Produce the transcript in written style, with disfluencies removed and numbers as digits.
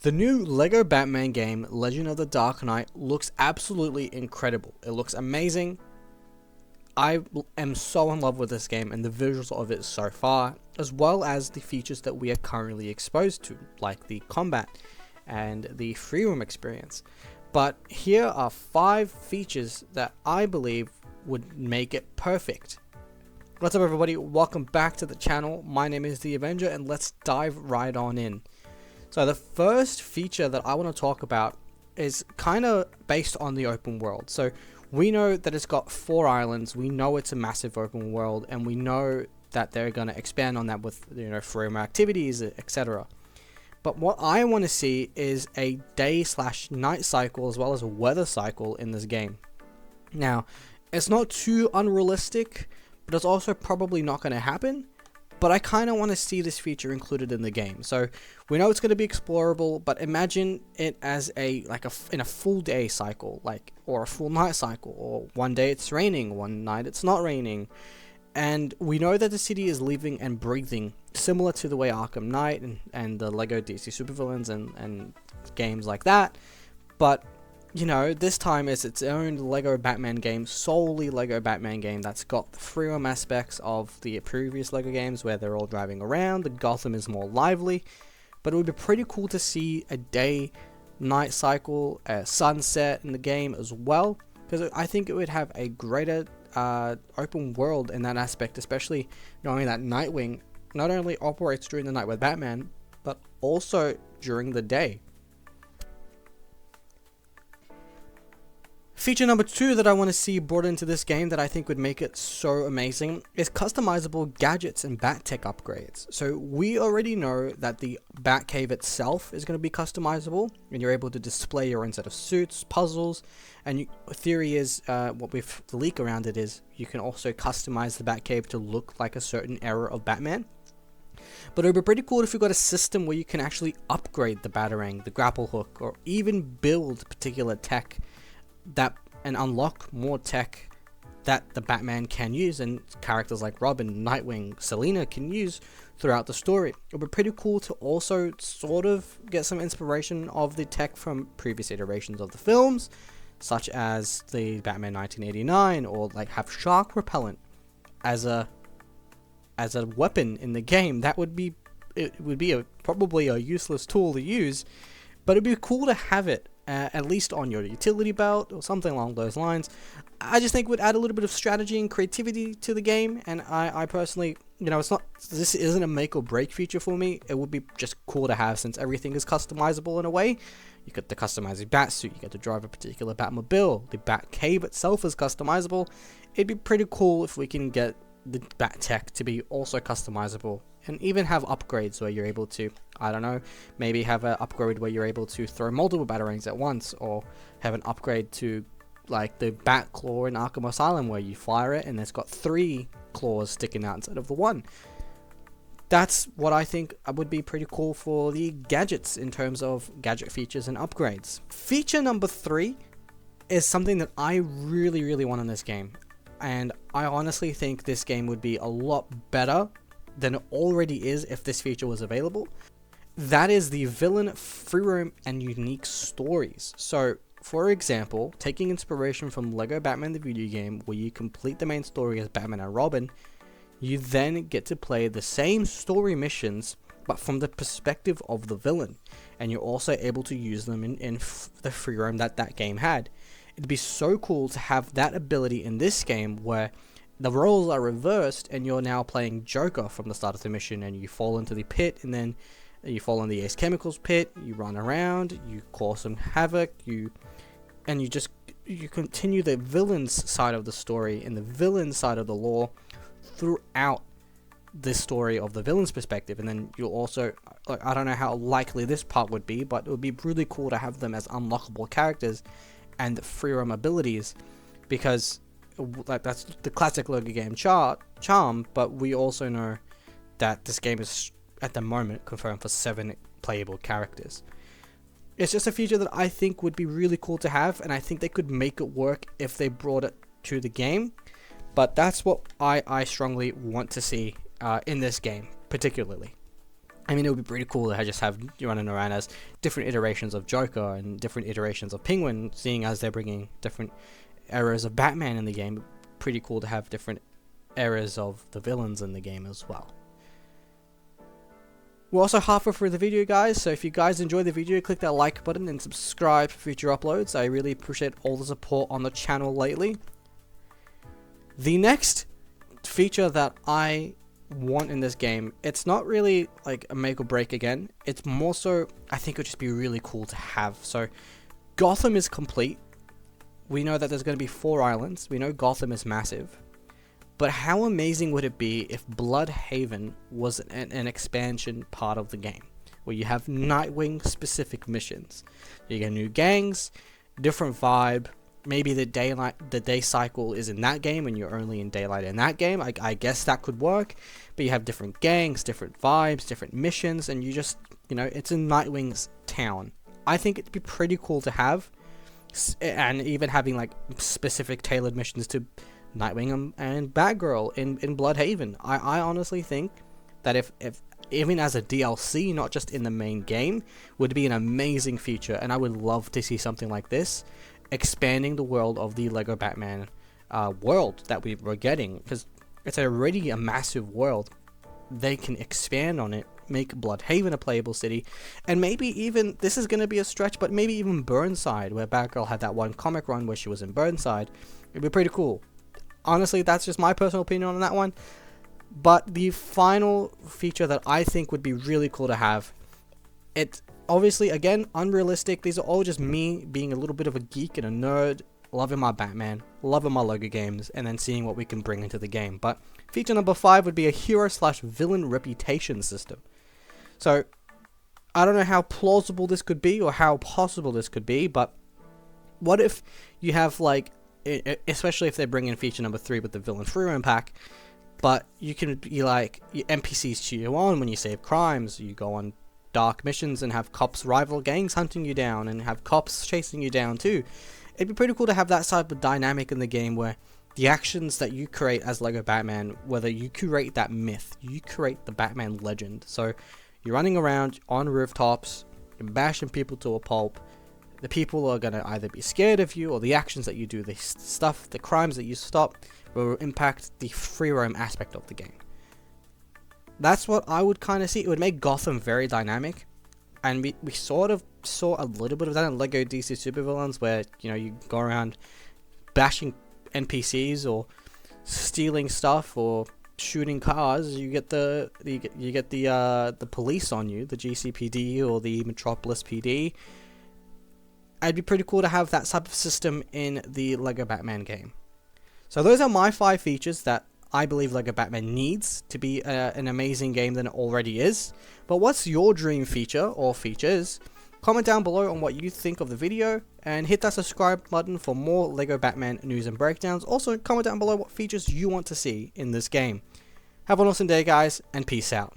The new LEGO Batman game, Legend of the Dark Knight, looks absolutely incredible. It looks amazing. I am so in love with this game and the visuals of it so far, as well as the features that we are currently exposed to, like the combat and the free roam experience. But here are 5 features that I believe would make it perfect. What's up everybody, welcome back to the channel. My name is The Avenger and let's dive right on in. So the first feature that I want to talk about is kind of based on the open world. So we know that it's got 4 islands, we know it's a massive open world, and we know that they're going to expand on that with, free roam activities, etc. But what I want to see is a day/night cycle as well as a weather cycle in this game. Now, it's not too unrealistic, but it's also probably not going to happen. But I kind of want to see this feature included in the game. So we know it's going to be explorable, but imagine it as in a full day cycle, or a full night cycle, or one day it's raining, one night it's not raining. And we know that the city is living and breathing, similar to the way Arkham Knight and the LEGO DC Supervillains and games like that. But this time it's its own LEGO Batman game, solely LEGO Batman game that's got the free roam aspects of the previous LEGO games where they're all driving around. The Gotham is more lively, but it would be pretty cool to see a day-night cycle, a sunset in the game as well, because I think it would have a greater open world in that aspect, especially knowing that Nightwing not only operates during the night with Batman, but also during the day. Feature number 2 that I want to see brought into this game that I think would make it so amazing is customizable gadgets and Bat-Tech upgrades. So we already know that the Batcave itself is going to be customizable, and you're able to display your own set of suits, puzzles, and the theory is, the leak around it is, you can also customize the Batcave to look like a certain era of Batman. But it would be pretty cool if you got a system where you can actually upgrade the Batarang, the grapple hook, or even build particular tech and unlock more tech that the Batman can use and characters like Robin, Nightwing, Selina can use throughout the story. It would be pretty cool to also sort of get some inspiration of the tech from previous iterations of the films, such as the Batman 1989, or have shark repellent as a weapon in the game. That would be probably a useless tool to use, but it'd be cool to have it at least on your utility belt or something along those lines. I just think it would add a little bit of strategy and creativity to the game, and I personally, this isn't a make or break feature for me. It would be just cool to have, since everything is customizable in a way. You get to customize a bat suit, you get to drive a particular Batmobile, the Bat Cave itself is customizable. It'd be pretty cool if we can get the Bat Tech to be also customizable, and even have upgrades where you're able to, I don't know, maybe have an upgrade where you're able to throw multiple Batarangs at once, or have an upgrade to the Bat Claw in Arkham Asylum where you fire it and it's got 3 claws sticking out instead of the 1. That's what I think would be pretty cool for the gadgets in terms of gadget features and upgrades. Feature number 3 is something that I really want in this game, and I honestly think this game would be a lot better than it already is if this feature was available. That is the villain free roam and unique stories. So, for example, taking inspiration from LEGO Batman the video game, where you complete the main story as Batman and Robin, you then get to play the same story missions, but from the perspective of the villain, and you're also able to use them in the free roam that game had. It'd be so cool to have that ability in this game, where the roles are reversed and you're now playing Joker from the start of the mission, and you fall into the pit, and then you fall in the Ace Chemicals pit, you run around, you cause some havoc, you continue the villain's side of the story and the villain's side of the lore throughout this story of the villain's perspective. And then you'll also, I don't know how likely this part would be, but it would be really cool to have them as unlockable characters and free roam abilities, because that's the classic LEGO game charm, but we also know that this game is at the moment confirmed for 7 playable characters. It's just a feature that I think would be really cool to have, and I think they could make it work if they brought it to the game. But that's what I strongly want to see in this game particularly. I mean, it would be pretty cool to just have you running around as different iterations of Joker and different iterations of Penguin, seeing as they're bringing different eras of Batman in the game. Pretty cool to have different eras of the villains in the game as well. We're also halfway through the video, guys, so if you guys enjoyed the video, click that like button and subscribe for future uploads. I really appreciate all the support on the channel lately. The next feature that I want in this game, it's not really like a make or break again, it's more so I think it would just be really cool to have. So Gotham is complete. We know that there's going to be 4 islands. We know Gotham is massive. But how amazing would it be if Bloodhaven was an expansion part of the game, where you have Nightwing specific missions. You get new gangs, different vibe. Maybe the day cycle is in that game and you're only in daylight in that game. I guess that could work. But you have different gangs, different vibes, different missions, and you just, you know, it's in Nightwing's town. I think it'd be pretty cool to have, and even having like specific tailored missions to Nightwing and Batgirl in Bloodhaven. I honestly think that if even as a DLC, not just in the main game, would be an amazing feature, and I would love to see something like this, expanding the world of the Lego Batman world that we're getting, because it's already a massive world. They can expand on it, make Bloodhaven a playable city, and maybe even, this is going to be a stretch, but maybe even Burnside, where Batgirl had that one comic run where she was in Burnside. It'd be pretty cool. Honestly, that's just my personal opinion on that one. But the final feature that I think would be really cool to have, it obviously, again, unrealistic. These are all just me being a little bit of a geek and a nerd, loving my Batman, loving my Lego games, and then seeing what we can bring into the game. But feature number 5 would be a hero/villain reputation system. So I don't know how plausible this could be or how possible this could be, but what if you have, like, especially if they bring in feature number 3 with the villain free roam pack, but you can be like, NPCs cheer you on when you save crimes, you go on dark missions and have cops rival gangs hunting you down and have cops chasing you down too. It'd be pretty cool to have that type of dynamic in the game where the actions that you create as Lego Batman, whether you create that myth, you create the Batman legend. So you're running around on rooftops, you're bashing people to a pulp. The people are going to either be scared of you, or the actions that you do, the stuff, the crimes that you stop, will impact the free roam aspect of the game. That's what I would kind of see. It would make Gotham very dynamic, and we sort of saw a little bit of that in Lego DC Supervillains, where, you know, you go around bashing NPCs or stealing stuff or shooting cars. You get the police on you, the GCPD or the Metropolis PD. It'd be pretty cool to have that type of system in the Lego Batman game. So those are my 5 features that I believe Lego Batman needs to be an amazing game than it already is. But what's your dream feature or features? Comment down below on what you think of the video, and hit that subscribe button for more Lego Batman news and breakdowns. Also, comment down below what features you want to see in this game. Have an awesome day, guys, and peace out.